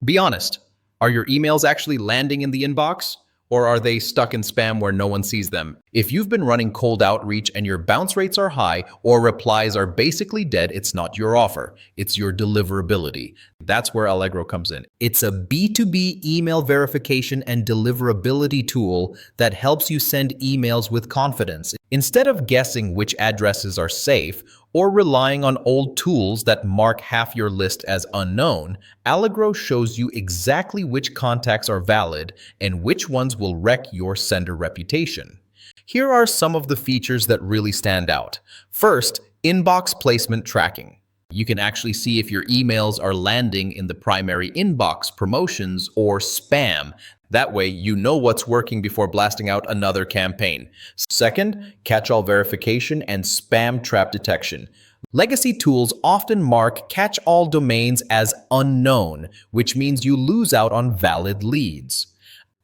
Be honest, are your emails actually landing in the inbox? Or are they stuck in spam where no one sees them? If you've been running cold outreach and your bounce rates are high or replies are basically dead, it's not your offer, it's your deliverability. That's where Allegrow comes in. It's a B2B email verification and deliverability tool that helps you send emails with confidence. Instead of guessing which addresses are safe or relying on old tools that mark half your list as unknown, Allegrow shows you exactly which contacts are valid and which ones will wreck your sender reputation. Here are some of the features that really stand out. First, inbox placement tracking. You can actually see if your emails are landing in the primary inbox, promotions, or spam. That way, you know what's working before blasting out another campaign. Second, catch-all verification and spam trap detection. Legacy tools often mark catch-all domains as unknown, which means you lose out on valid leads.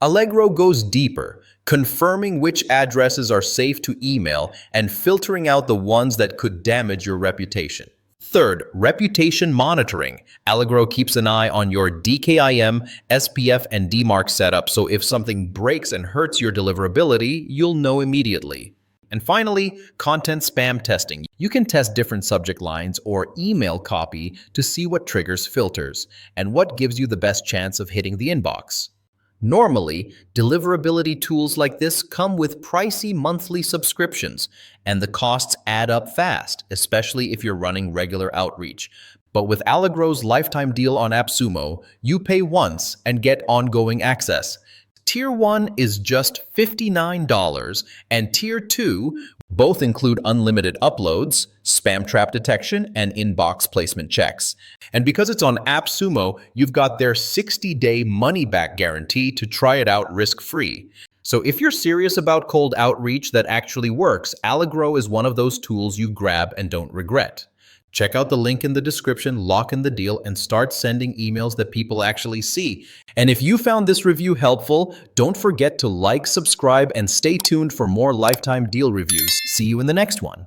Allegrow goes deeper, confirming which addresses are safe to email and filtering out the ones that could damage your reputation. Third, reputation monitoring. Allegrow keeps an eye on your DKIM, SPF, and DMARC setup, so if something breaks and hurts your deliverability, you'll know immediately. And finally, content spam testing. You can test different subject lines or email copy to see what triggers filters and what gives you the best chance of hitting the inbox. Normally, deliverability tools like this come with pricey monthly subscriptions, and the costs add up fast, especially if you're running regular outreach. But with Allegrow's lifetime deal on AppSumo, you pay once and get ongoing access. Tier 1 is just $59, and Tier 2 both include unlimited uploads, spam trap detection, and inbox placement checks. And because it's on AppSumo, you've got their 60-day money-back guarantee to try it out risk-free. So if you're serious about cold outreach that actually works, Allegrow is one of those tools you grab and don't regret. Check out the link in the description, lock in the deal, and start sending emails that people actually see. And if you found this review helpful, don't forget to like, subscribe, and stay tuned for more lifetime deal reviews. See you in the next one.